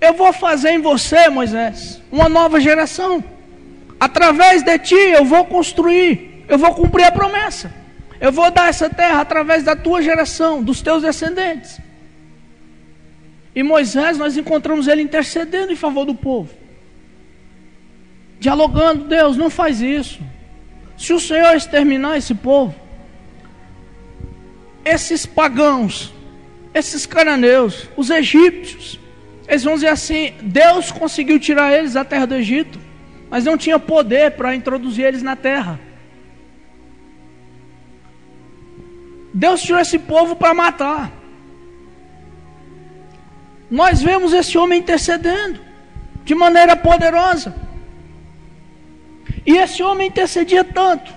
Eu vou fazer em você, Moisés, uma nova geração. Através de ti eu vou construir, eu vou cumprir a promessa. Eu vou dar essa terra através da tua geração, dos teus descendentes. E Moisés, nós encontramos ele intercedendo em favor do povo, dialogando: Deus, não faz isso. Se o Senhor exterminar esse povo, esses pagãos, esses cananeus, os egípcios, eles vão dizer assim: Deus conseguiu tirar eles da terra do Egito, mas não tinha poder para introduzir eles na terra. Deus tirou esse povo para matar. Nós vemos esse homem intercedendo de maneira poderosa. E esse homem intercedia tanto,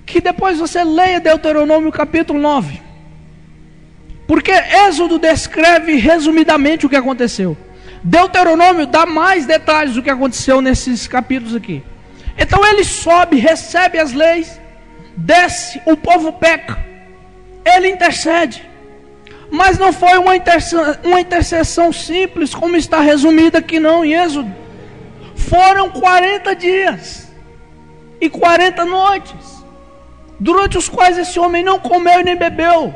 que depois você leia Deuteronômio capítulo 9. Porque Êxodo descreve resumidamente o que aconteceu. Deuteronômio dá mais detalhes do que aconteceu nesses capítulos aqui. Então ele sobe, recebe as leis, desce, o povo peca, ele intercede. Mas não foi uma intercessão simples, como está resumida aqui não em Êxodo. Foram 40 dias e 40 noites, durante os quais esse homem não comeu e nem bebeu.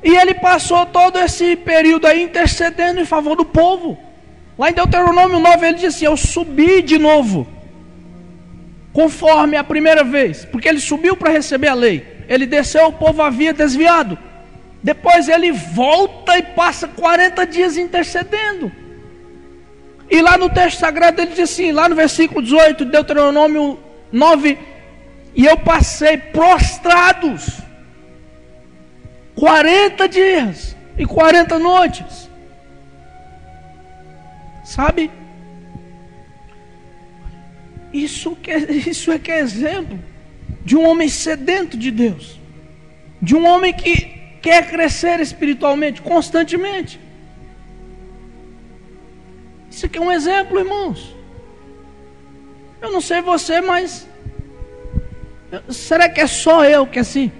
E ele passou todo esse período aí intercedendo em favor do povo. Lá em Deuteronômio 9 ele diz assim: eu subi de novo, conforme a primeira vez, porque ele subiu para receber a lei. Ele desceu, o povo havia desviado. Depois ele volta e passa 40 dias intercedendo. E lá no texto sagrado ele diz assim, lá no versículo 18 de Deuteronômio 9: e eu passei prostrados 40 dias e 40 noites. Sabe? Isso é que é exemplo de um homem sedento de Deus, de um homem que quer crescer espiritualmente constantemente. Isso aqui é um exemplo, irmãos. Eu não sei você, mas será que é só eu que é assim?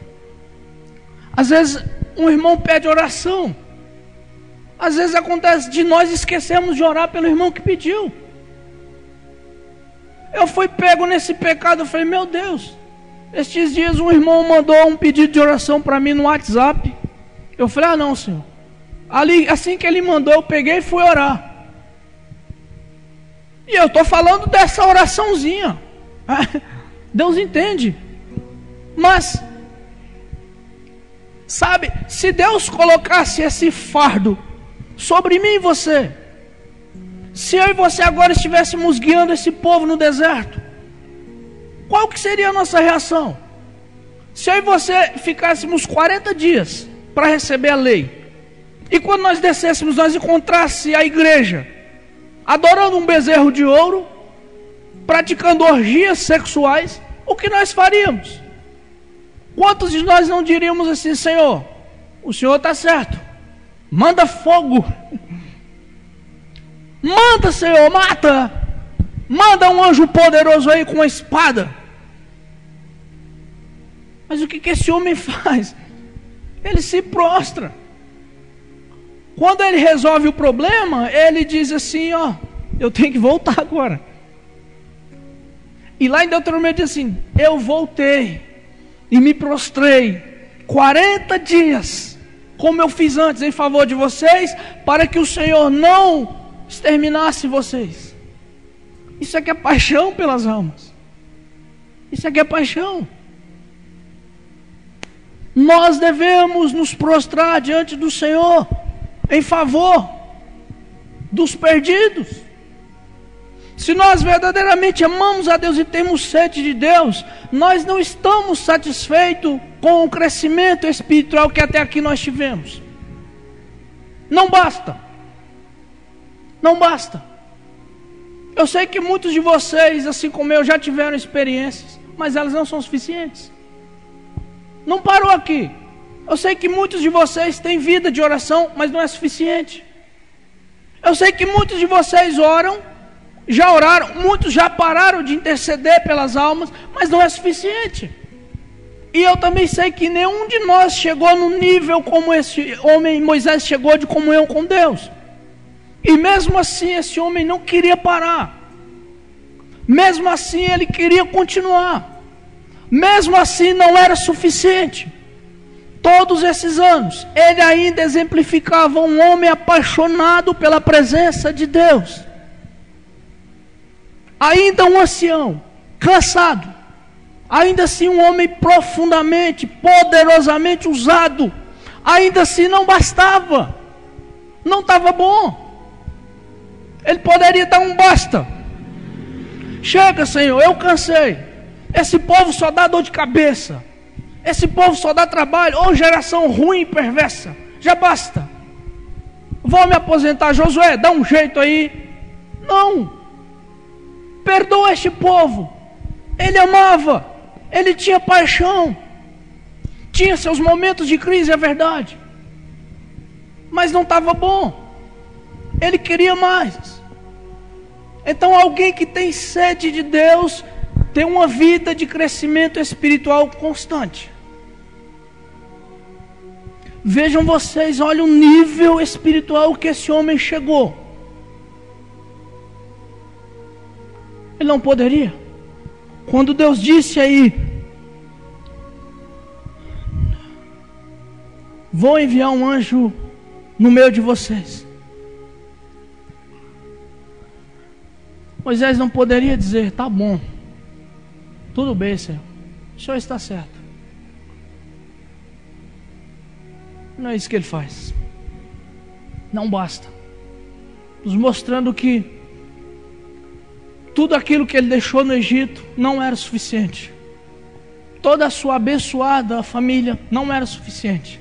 Às vezes um irmão pede oração, às vezes acontece de nós esquecermos de orar pelo irmão que pediu. Eu fui pego nesse pecado, eu falei: meu Deus, estes dias um irmão mandou um pedido de oração para mim no WhatsApp. Eu falei: ah não, Senhor. Ali, assim que ele mandou, eu peguei e fui orar. E eu estou falando dessa oraçãozinha. Deus entende. Mas, sabe, se Deus colocasse esse fardo sobre mim e você, se eu e você agora estivéssemos guiando esse povo no deserto, qual que seria a nossa reação? Se eu e você ficássemos 40 dias para receber a lei, e quando nós descêssemos, nós encontrássemos a igreja adorando um bezerro de ouro, praticando orgias sexuais, o que nós faríamos? Quantos de nós não diríamos assim: Senhor, o Senhor está certo, manda fogo, manda, Senhor, mata, manda um anjo poderoso aí com uma espada. Mas o que esse homem faz? Ele se prostra. Quando ele resolve o problema, ele diz assim: ó, eu tenho que voltar agora. E lá em Deuteronômio diz assim: eu voltei e me prostrei 40 dias, como eu fiz antes em favor de vocês, para que o Senhor não exterminasse vocês. Isso aqui é paixão pelas almas. Isso aqui é paixão. Nós devemos nos prostrar diante do Senhor em favor dos perdidos. Se nós verdadeiramente amamos a Deus e temos sede de Deus, nós não estamos satisfeitos com o crescimento espiritual que até aqui nós tivemos. Não basta. Não basta. Eu sei que muitos de vocês, assim como eu, já tiveram experiências, mas elas não são suficientes. Não parou aqui. Eu sei que muitos de vocês têm vida de oração, mas não é suficiente. Eu sei que muitos de vocês oram, já oraram, muitos já pararam de interceder pelas almas, mas não é suficiente. E eu também sei que nenhum de nós chegou no nível como esse homem Moisés chegou de comunhão com Deus. E mesmo assim esse homem não queria parar. Mesmo assim ele queria continuar. Mesmo assim não era suficiente. Todos esses anos ele ainda exemplificava um homem apaixonado pela presença de Deus. Ainda um ancião, cansado. Ainda assim um homem profundamente, poderosamente usado. Ainda assim não bastava. Não estava bom. Ele poderia dar um basta. Chega, Senhor, eu cansei. Esse povo só dá dor de cabeça. Esse povo só dá trabalho. Ô, geração ruim e perversa. Já basta. Vou me aposentar. Josué, dá um jeito aí. Não. Perdoa este povo. Ele amava. Ele tinha paixão. Tinha seus momentos de crise, é verdade. Mas não estava bom. Ele queria mais. Então alguém que tem sede de Deus tem uma vida de crescimento espiritual constante. Vejam vocês, olha o nível espiritual que esse homem chegou. Ele não poderia. Quando Deus disse aí, vou enviar um anjo no meio de vocês. Moisés não poderia dizer, tá bom, tudo bem, Senhor, o Senhor está certo. Não é isso que ele faz. Não basta. Nos mostrando que tudo aquilo que ele deixou no Egito não era suficiente. Toda a sua abençoada família não era suficiente.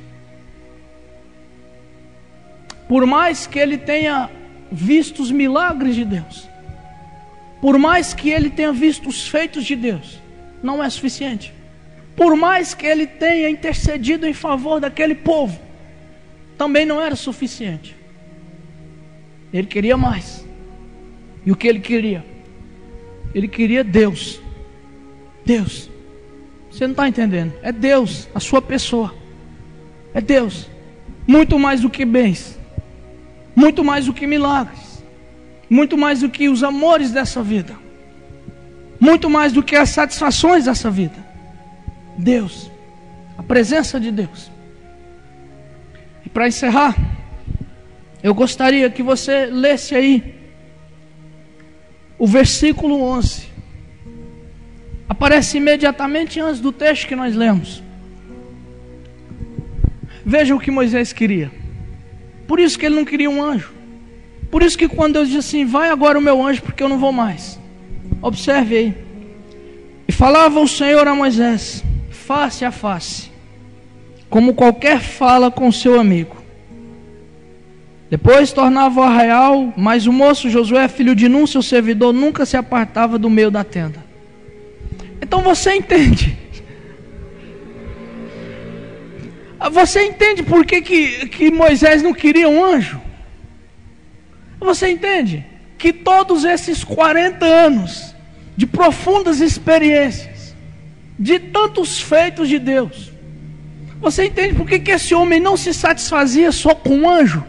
Por mais que ele tenha visto os milagres de Deus, por mais que ele tenha visto os feitos de Deus, não é suficiente. Por mais que ele tenha intercedido em favor daquele povo, também não era suficiente. Ele queria mais. E o que ele queria? Ele queria Deus. Deus. Você não está entendendo? É Deus, a sua pessoa. É Deus. Muito mais do que bens. Muito mais do que milagres. Muito mais do que os amores dessa vida. Muito mais do que as satisfações dessa vida. Deus. A presença de Deus. E para encerrar, eu gostaria que você lesse aí o versículo 11. Aparece imediatamente antes do texto que nós lemos. Veja o que Moisés queria. Por isso que ele não queria um anjo. Por isso que quando Deus diz assim, vai agora o meu anjo, porque eu não vou mais. Observe aí. E falava o Senhor a Moisés, face a face, como qualquer fala com seu amigo. Depois tornava o arraial, mas o moço Josué, filho de Nun, seu servidor, nunca se apartava do meio da tenda. Então você entende. Você entende por que Moisés não queria um anjo? Você entende que todos esses 40 anos de profundas experiências, de tantos feitos de Deus, você entende por que esse homem não se satisfazia só com um anjo?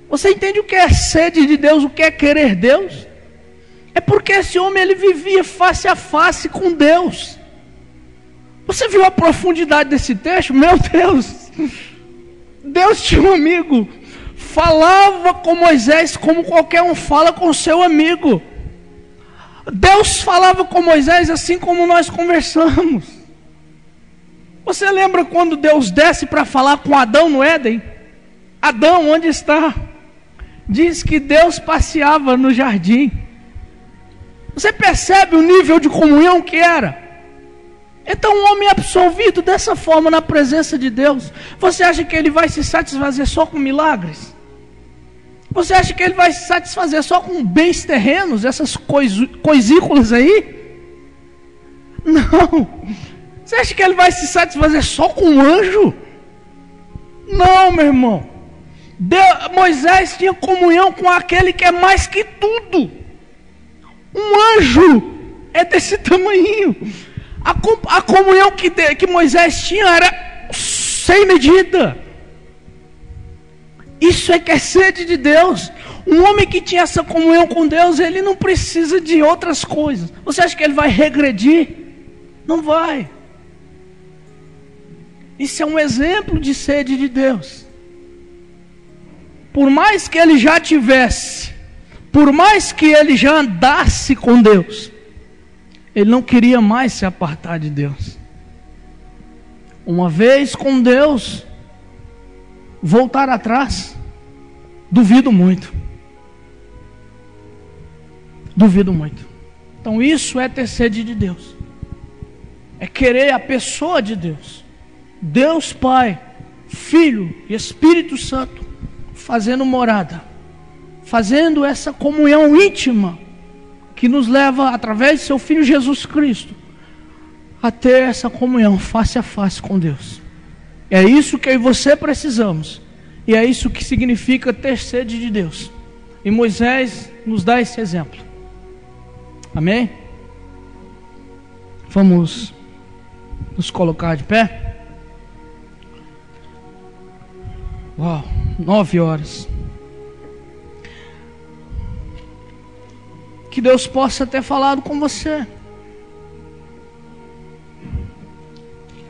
Você entende o que é sede de Deus, o que é querer Deus? É porque esse homem ele vivia face a face com Deus. Você viu a profundidade desse texto? Meu Deus! Deus tinha um amigo. Falava com Moisés como qualquer um fala com seu amigo. Deus falava com Moisés assim como nós conversamos. Você lembra quando Deus desce para falar com Adão no Éden? Adão, onde está? Diz que Deus passeava no jardim. Você percebe o nível de comunhão que era? Então um homem absolvido dessa forma na presença de Deus, você acha que ele vai se satisfazer só com milagres? Você acha que ele vai se satisfazer só com bens terrenos, essas coisículas aí? Não. Você acha que ele vai se satisfazer só com um anjo? Não, meu irmão. Moisés tinha comunhão com aquele que é mais que tudo. Um anjo é desse tamanhinho. A comunhão que Moisés tinha era sem medida. Isso é que é sede de Deus. Um homem que tinha essa comunhão com Deus, ele não precisa de outras coisas. Você acha que ele vai regredir? Não vai. Isso é um exemplo de sede de Deus. Por mais que ele já tivesse, por mais que ele já andasse com Deus, ele não queria mais se apartar de Deus. Uma vez com Deus, voltar atrás, duvido muito. Duvido muito. Então isso é ter sede de Deus. É querer a pessoa de Deus. Deus Pai, Filho e Espírito Santo fazendo morada, fazendo essa comunhão íntima que nos leva, através de seu Filho Jesus Cristo, a ter essa comunhão face a face com Deus. É isso que eu e você precisamos, e é isso que significa ter sede de Deus. E Moisés nos dá esse exemplo. Amém? Vamos nos colocar de pé. Uau, 9 horas. Que Deus possa ter falado com você.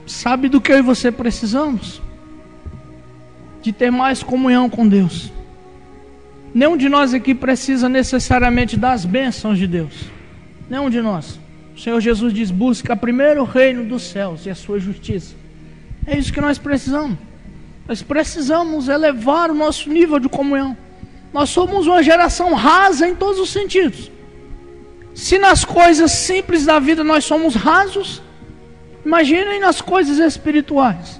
Sabe do que eu e você precisamos? De ter mais comunhão com Deus. Nenhum de nós aqui precisa necessariamente das bênçãos de Deus. Nenhum de nós. O Senhor Jesus diz: busca primeiro o reino dos céus e a sua justiça. É isso que nós precisamos. Nós precisamos elevar o nosso nível de comunhão. Nós somos uma geração rasa em todos os sentidos. Se nas coisas simples da vida nós somos rasos, imaginem nas coisas espirituais.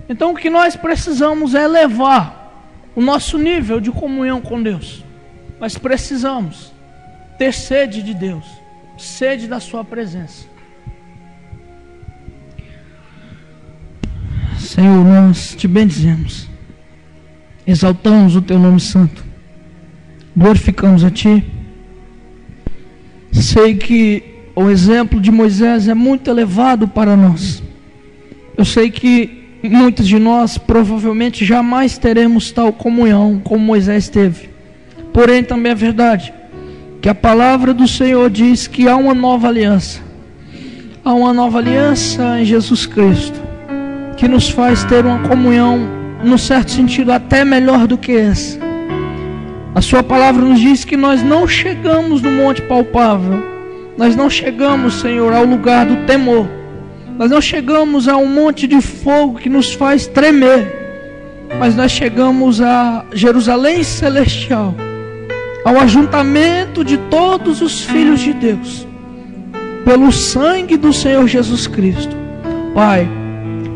Então o que nós precisamos é elevar o nosso nível de comunhão com Deus. Nós precisamos ter sede de Deus, sede da sua presença. Senhor, nós te bendizemos, exaltamos o teu nome santo, glorificamos a ti. Sei que o exemplo de Moisés é muito elevado para nós. Eu sei que muitos de nós provavelmente jamais teremos tal comunhão como Moisés teve. Porém também é verdade que a palavra do Senhor diz que há uma nova aliança. Há uma nova aliança em Jesus Cristo, que nos faz ter uma comunhão, num certo sentido, até melhor do que essa. A sua palavra nos diz que nós não chegamos no monte palpável, nós não chegamos, Senhor, ao lugar do temor, nós não chegamos a um monte de fogo que nos faz tremer, mas nós chegamos a Jerusalém celestial, ao ajuntamento de todos os filhos de Deus, pelo sangue do Senhor Jesus Cristo. Pai,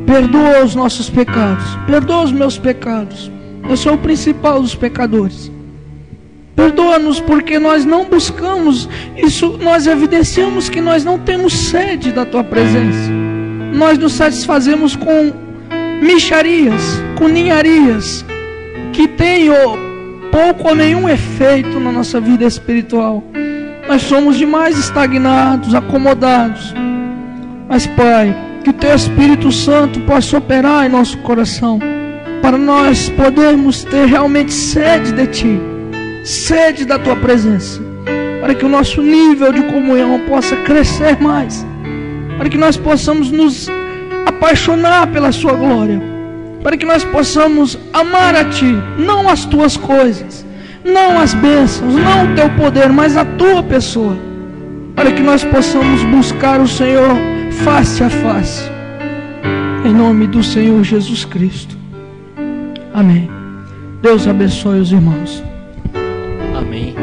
perdoa os nossos pecados, perdoa os meus pecados. Eu sou o principal dos pecadores. Perdoa-nos porque nós não buscamos isso, nós evidenciamos que nós não temos sede da tua presença. Nós nos satisfazemos com mixarias, com ninharias, que têm pouco ou nenhum efeito na nossa vida espiritual. Nós somos demais estagnados, acomodados. Mas, Pai, que o teu Espírito Santo possa operar em nosso coração, para nós podermos ter realmente sede de ti, sede da tua presença, para que o nosso nível de comunhão possa crescer mais, para que nós possamos nos apaixonar pela sua glória, para que nós possamos amar a ti, não as tuas coisas, não as bênçãos, não o teu poder, mas a tua pessoa, para que nós possamos buscar o Senhor face a face, em nome do Senhor Jesus Cristo. Amém. Deus abençoe os irmãos. Amém.